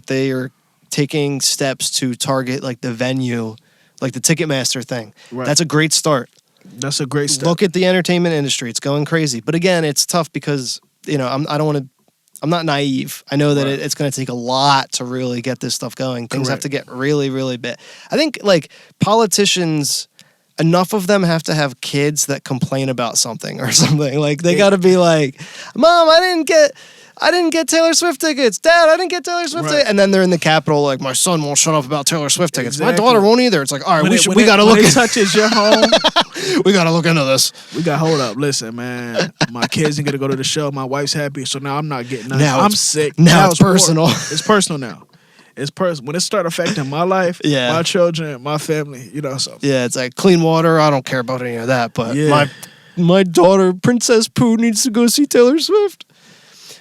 they are taking steps to target like the venue, like the Ticketmaster thing. Right. That's a great start. That's a great step. Look at the entertainment industry; it's going crazy. But again, it's tough because I'm not naive. I know that it's going to take a lot to really get this stuff going. Things have to get really, really big. I think like politicians, enough of them have to have kids that complain about something or something. Like they got to be like, Mom, I didn't get Taylor Swift tickets. Dad, I didn't get Taylor Swift tickets. And then they're in the Capitol like, my son won't shut up about Taylor Swift tickets. My daughter won't either. It's like, all right, we got to look. When it touches your home, we got to look into this. We got to hold up. Listen, man, my kids ain't going to go to the show. My wife's happy, so now I'm not getting nothing. Now I'm sick. Now it's personal. It's personal now. It's personal. When it start affecting my life, my children, my family, so. Yeah, it's like clean water. I don't care about any of that, but my daughter, Princess Pooh, needs to go see Taylor Swift.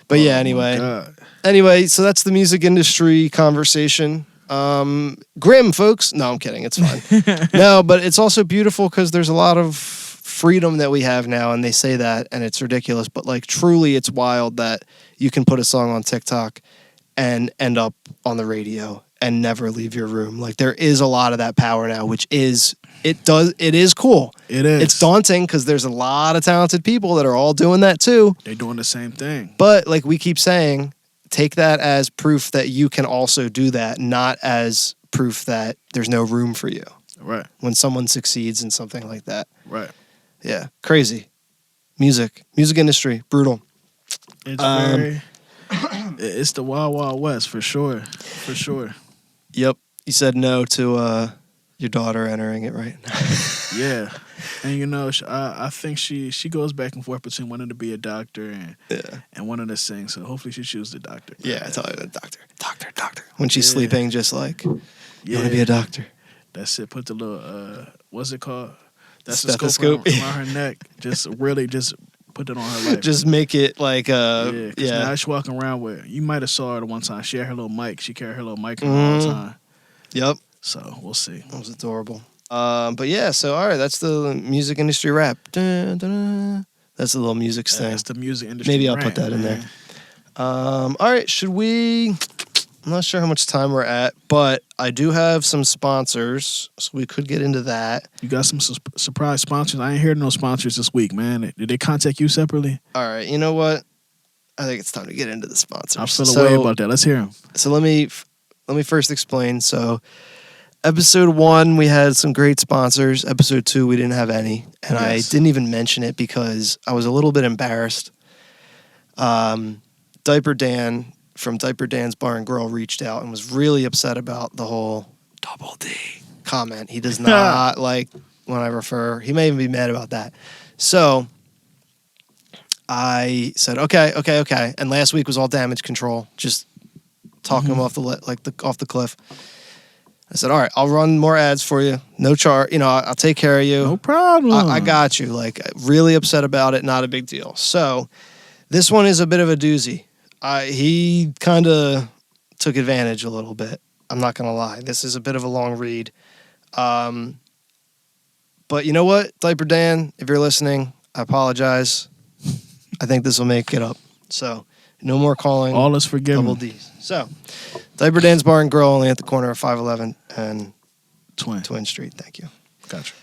But anyway, so that's the music industry conversation. Grim, folks. No, I'm kidding. It's fine. No, but it's also beautiful because there's a lot of freedom that we have now, and they say that, and it's ridiculous. But like, truly, it's wild that you can put a song on TikTok and end up on the radio and never leave your room. Like, there is a lot of that power now, which is it is cool. It is. It's daunting because there's a lot of talented people that are all doing that too. They're doing the same thing. But like we keep saying, take that as proof that you can also do that, not as proof that there's no room for you. Right. When someone succeeds in something like that. Right. Yeah. Crazy. Music industry, brutal. It's very it's the Wild Wild West for sure. For sure. Yep. You said no to your daughter entering it, right? Yeah. And I think she goes back and forth between wanting to be a doctor and wanting to sing. So hopefully she chooses the doctor. Yeah, I tell her the doctor. When she's sleeping, just like, you want to be a doctor. That's it. Put the little, what's it called? That's stethoscope around her neck. Just really just put it on her life. Just make it like Now she's walking around with, you might have saw her the one time. She had her little mic. She carried her little mic all the time. Yep. So we'll see. That was adorable. But yeah, so all right, that's the music industry rap. Dun, dun, dun. That's the little music thing. That's the music industry. Maybe I'll put that in there. All right, should we? I'm not sure how much time we're at, but I do have some sponsors, so we could get into that. You got some surprise sponsors? I ain't heard no sponsors this week, man. Did they contact you separately? All right, you know what? I think it's time to get into the sponsors. I feel a way about that. Let's hear them. So let me first explain. So episode 1, we had some great sponsors. Episode 2, we didn't have any, and I didn't even mention it because I was a little bit embarrassed. Diaper Dan from Diaper Dan's Bar and Grill reached out and was really upset about the whole Double D comment. He does not like when I refer. He may even be mad about that. So I said, okay. And last week was all damage control, just talking him off the cliff. I said, all right, I'll run more ads for you. No charge. I'll take care of you. No problem. I got you. Like, really upset about it. Not a big deal. So this one is a bit of a doozy. He kind of took advantage a little bit. I'm not going to lie. This is a bit of a long read. But you know what, Diaper Dan, if you're listening, I apologize. I think this will make it up. So no more calling. All is forgiven. Double D's. So Diaper Dan's Bar and Grill, only at the corner of 511 and Twin Street. Thank you. Gotcha.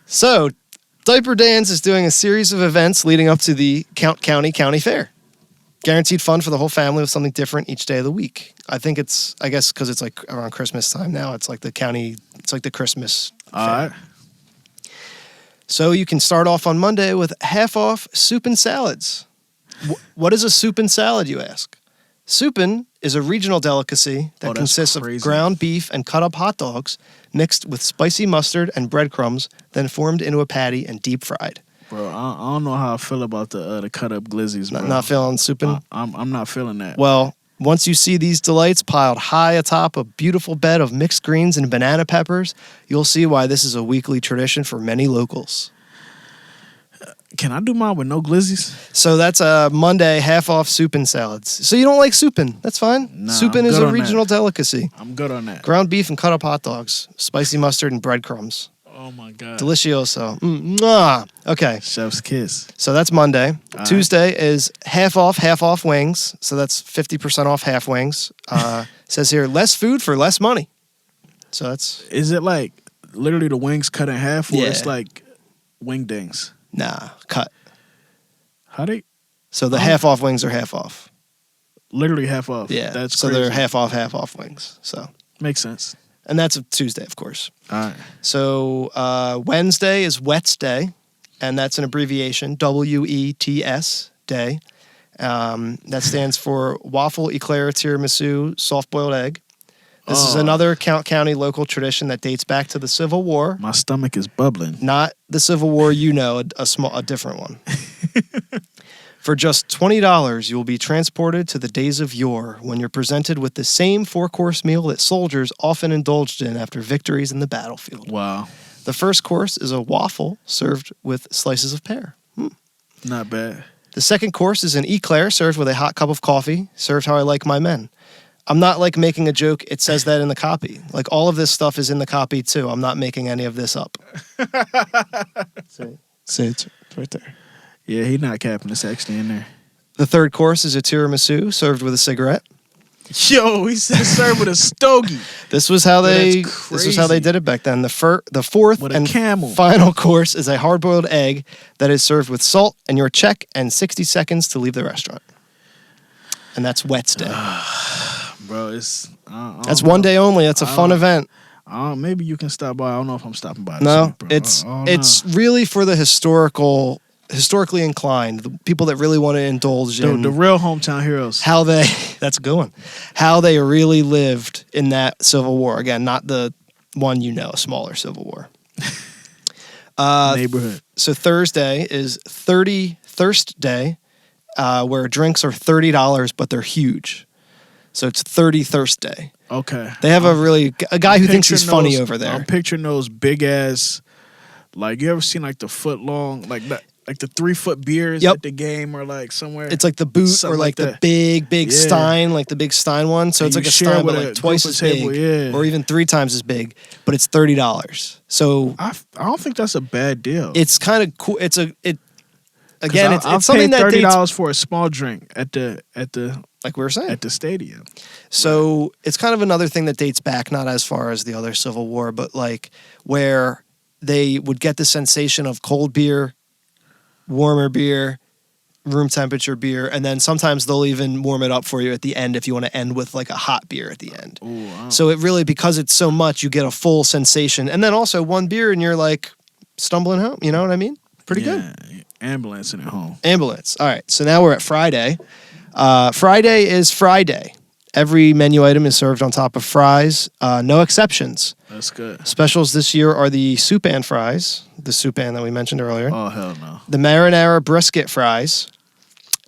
So Diaper Dan's is doing a series of events leading up to the County Fair. Guaranteed fun for the whole family with something different each day of the week. I guess because it's like around Christmas time now, it's like the Christmas fair. All right. So you can start off on Monday with half-off soup and salads. What is a soup and salad, you ask? Soupin is a regional delicacy that consists of ground beef and cut-up hot dogs mixed with spicy mustard and breadcrumbs, then formed into a patty and deep-fried. Bro, I don't know how I feel about the cut-up glizzies, bro. Not feeling soupin? I'm not feeling that. Well, once you see these delights piled high atop a beautiful bed of mixed greens and banana peppers, you'll see why this is a weekly tradition for many locals. Can I do mine with no glizzies? So that's a Monday half-off soupin salads. So you don't like soupin? That's fine. Nah, soupin is a regional delicacy. I'm good on that. Ground beef and cut-up hot dogs, spicy mustard and breadcrumbs. Oh my God. Delicioso. Mwah. Okay. Chef's kiss. So that's Monday. All Tuesday is half off wings. So that's 50% off half wings. Says here, less food for less money. So that's... Is it like literally the wings cut in half, or Yeah. it's like wingdings? Nah, cut. How they? So the half off wings are half off. Literally half off. Yeah. That's so crazy. they're half off wings. So Makes sense. and that's a Tuesday, of course. All right. So Wednesday is Wets Day, and that's an abbreviation, WETS Day. That stands for Waffle Eclair Tiramisu Soft Boiled Egg. This is another Count County local tradition that dates back to the Civil War. My stomach is bubbling. Not the Civil War, a different one. For just $20, you will be transported to the days of yore when you're presented with the same 4-course meal that soldiers often indulged in after victories in the battlefield. Wow. The first course is a waffle served with slices of pear. Not bad. The second course is an eclair served with a hot cup of coffee, served how I like my men. I'm not like making a joke. It says that in the copy. Like all of this stuff is in the copy too. I'm not making any of this up. See, it's right there. Yeah, he's not capping. It's actually in there. The third course is a tiramisu served with a cigarette. Yo, he said served with a stogie. This was how they. That's This was how they did it back then. The fourth With a and camel. final course is a hard-boiled egg that is served with salt and your check and 60 seconds to leave the restaurant. And that's Wets Day. Bro, it's... That's one day only. That's a fun event. Maybe you can stop by. I don't know if I'm stopping by. No, this week, bro. it's really for the historically inclined, the people that really want to indulge in the real hometown heroes. how they. That's a good one. How they really lived in that Civil War. Again, not the one a smaller Civil War. Neighborhood. So Thursday is 30 Thirst Day, where drinks are $30, but they're huge. So it's 30 Thirst Day. Okay. They have a guy who thinks he's funny over there. I'm picturing those big ass, like you ever seen like the foot long, like the 3-foot beers at the game or like somewhere. It's like the boot Something or like the that. big Stein, like the big Stein one. So it's And like a you share Stein, but with like a twice group as of table, big, yeah. or even 3 times as big. But it's $30. So I don't think that's a bad deal. it's kind of cool. It's something paid that dates, $30 for a small drink at the like we were saying, at the stadium. So it's kind of another thing that dates back, not as far as the other Civil War, but like where they would get the sensation of cold beer, warmer beer, room temperature beer, and then sometimes they'll even warm it up for you at the end if you want to end with like a hot beer at the end. Ooh, wow. So it really, because it's so much, you get a full sensation. And then also one beer and you're like stumbling home. You know what I mean? Pretty good. Ambulancing at home. Ambulance. All right. So now we're at Friday. Friday is Friday. Every menu item is served on top of fries. No exceptions. That's good. Specials this year are the Soupan fries, the Soupan that we mentioned earlier. Oh, hell no. The marinara brisket fries.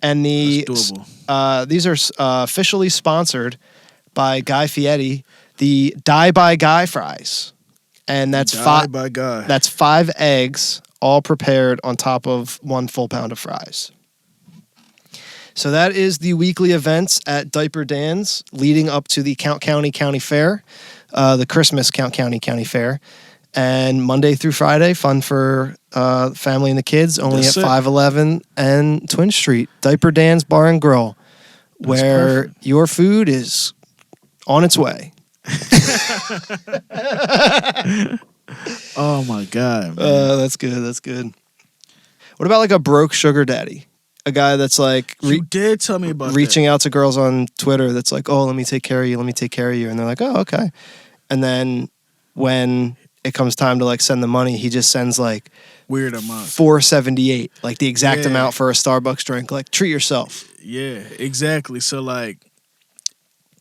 And That's doable. these are officially sponsored by Guy Fieri, the Die by Guy fries. And that's By God. That's 5 eggs, all prepared on top of 1 full pound of fries. So that is the weekly events at Diaper Dan's leading up to the Count County County Fair, the Christmas Count County County Fair. And Monday through Friday, fun for family and the kids, only That's at it. 511 and Twin Street. Diaper Dan's Bar and Grill, where perfect. your food is on its way. Oh, my God, man. That's good. That's good. What about like a broke sugar daddy? A guy that's like You did tell me about reaching out to girls on Twitter that's like, oh, let me take care of you. Let me take care of you. And they're like, oh, okay. And then when it comes time to like send the money, he just sends like that. Weird amount. $4.78, like the exact Yeah. amount for a Starbucks drink. Like, treat yourself. Yeah, exactly. So, like,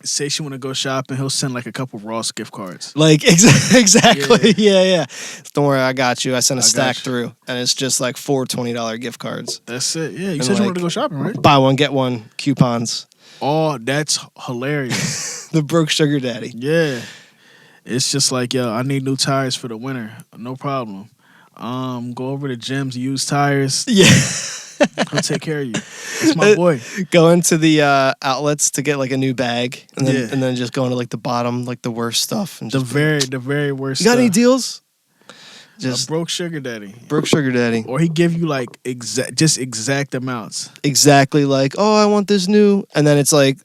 say she want to go shopping, he'll send like a couple Ross gift cards. Like, exactly. Yeah. Don't worry, I got you. I sent a stack you. through, and it's just like 4 $20 gift cards. That's it. Yeah, you And, said you like, wanted to go shopping, right? Buy one, get one coupons. Oh, that's hilarious. The broke sugar daddy. Yeah. It's just like, yo, I need new tires for the winter. No problem. Go over to Jim's used tires. Yeah. He'll take care of you. That's my boy. Go into the outlets to get like a new bag, and then Yeah. and then just go into like the bottom, like the worst stuff. And The just very worst you got stuff. any deals? A Just broke sugar daddy. broke sugar daddy. Or he give you like exact amounts. Exactly like, oh, I want this new, and then it's like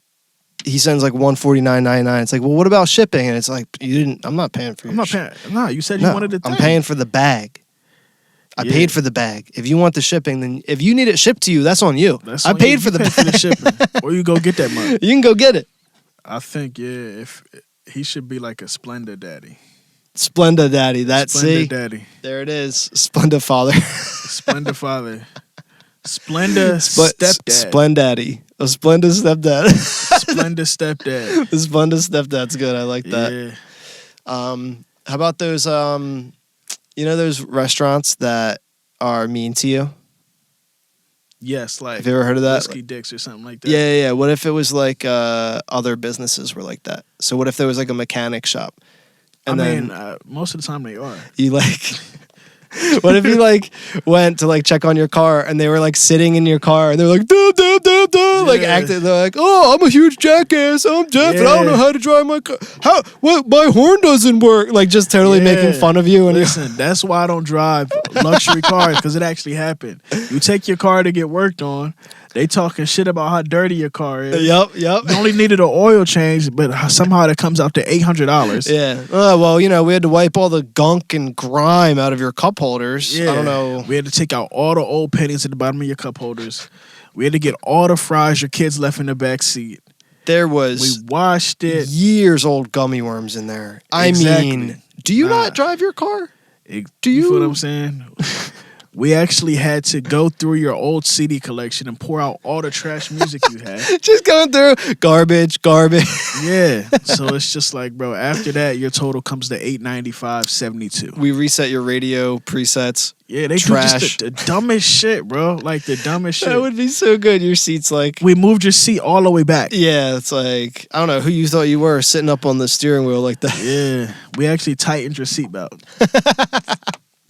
he sends like $149.99. It's like, well, what about shipping? And it's like, you didn't. I'm not paying for your. I'm not paying. No, you said you wanted it. I'm paying for the bag. I paid for the bag. If you want the shipping, then if you need it shipped to you, that's on you. I paid for the bag. For the shipping, or you go get that money. You can go get it. I think if he should be like a Splenda daddy. Splenda daddy. That's Splenda daddy. There it is. Splenda father. Splenda father. Splenda stepdad. Splendaddy. A Splenda stepdad. Splenda stepdad. The Splenda stepdad's good. I like that. Yeah. How about those those restaurants that are mean to you? Yes, like have you ever heard of that? Whiskey Dicks or something like that. Yeah. What if it was like other businesses were like that? So what if there was like a mechanic shop? And most of the time they are. You like what if you like went to like check on your car and they were like sitting in your car and they were like duh, duh, duh, duh, like acting, they're like, oh, I'm a huge jackass, I'm Jeff and I don't know how to drive my car. My horn doesn't work, like just totally making fun of you. And listen, that's why I don't drive luxury cars, because it actually happened. You take your car to get worked on, they talking shit about how dirty your car is. Yep. You only needed an oil change, but somehow that comes out to $800. Yeah. Well, we had to wipe all the gunk and grime out of your cup holders. Yeah. I don't know. We had to take out all the old pennies at the bottom of your cup holders. We had to get all the fries your kids left in the back seat. There was we washed it. Years old gummy worms in there. Exactly. I mean, do you not drive your car? Do you feel what I'm saying? We actually had to go through your old CD collection and pour out all the trash music you had. Just going through garbage. Yeah. So it's just like, bro, after that, your total comes to $895.72. We reset your radio presets. Yeah, they trash. do just the dumbest shit, bro. Like the dumbest shit. That would be so good. Your seat's like... We moved your seat all the way back. Yeah, it's like, I don't know who you thought you were sitting up on the steering wheel like that. Yeah. We actually tightened your seatbelt.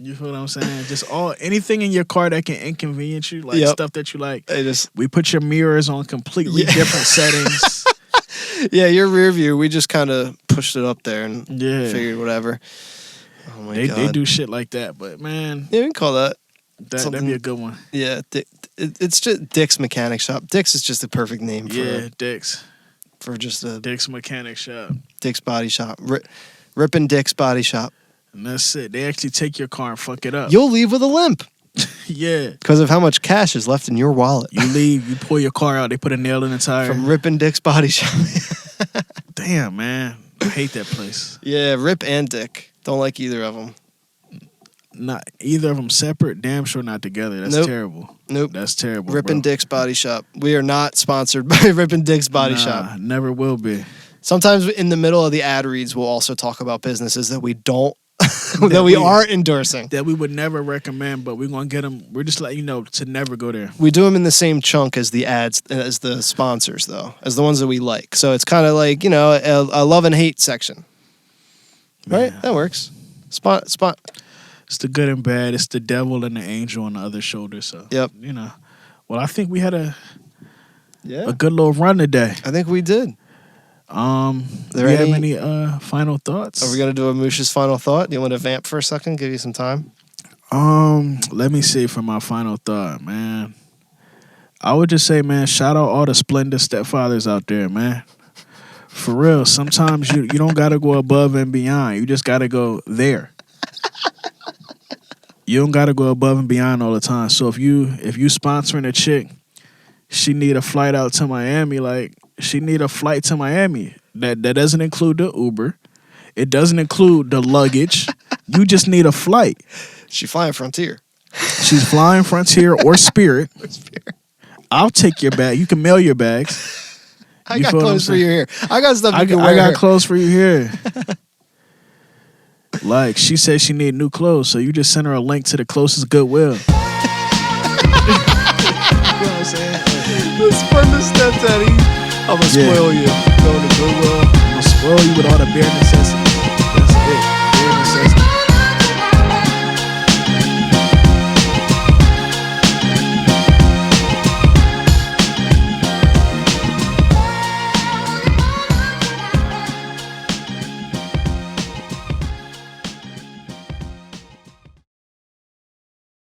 You feel what I'm saying? Just anything in your car that can inconvenience you, like stuff that you like. We put your mirrors on completely different settings. Yeah, your rear view, we just kind of pushed it up there and figured whatever. Oh my God. They do shit like that, but man. Yeah, we can call that. That'd be a good one. Yeah, it's just Dick's Mechanic Shop. Dick's is just a perfect name for Dick's. For just a Dick's Mechanic Shop. Dick's Body Shop. Rippin' Dick's Body Shop. And that's it. They actually take your car and fuck it up. You'll leave with a limp. Yeah. Because of how much cash is left in your wallet. You leave, you pull your car out, they put a nail in the tire. From Rippin' Dick's Body Shop. Damn, man. I hate that place. Yeah, Rip and Dick. Don't like either of them. Not either of them separate, damn sure not together. That's terrible. Nope. That's terrible. Rippin' Dick's Body Shop. We are not sponsored by Rippin' Dick's Body Shop. Never will be. Sometimes in the middle of the ad reads, we'll also talk about businesses that we don't that we are endorsing. That we would never recommend, but we're going to get them. We're just letting you know to never go there. We do them in the same chunk as the ads, as the sponsors, though, as the ones that we like. So it's kind of like, a love and hate section. Right? Man. That works. Spot. It's the good and bad. It's the devil and the angel on the other shoulder. So, well, I think we had a good little run today. I think we did. Do you have any final thoughts? Are we gonna do a Moosh's final thought? Do you want to vamp for a second? Give you some time. Let me see for my final thought, man. I would just say, man, shout out all the Splenda stepfathers out there, man. For real, sometimes you don't gotta go above and beyond. You just gotta go there. You don't gotta go above and beyond all the time. So if you sponsoring a chick, she need a flight out to Miami, like. She need a flight to Miami. That doesn't include the Uber. It doesn't include the luggage. You just need a flight. She's flying Frontier. She's flying Frontier or Spirit. I'll take your bag. You can mail your bags. I got clothes for you here. I got stuff you can wear. I got clothes for you here. Like, she said she need new clothes, so you just send her a link to the closest Goodwill. You know what I'm saying? This fun to stepdaddy. I'm gonna spoil you. Going to Goodwill. I'm gonna spoil you with all the bare necessities.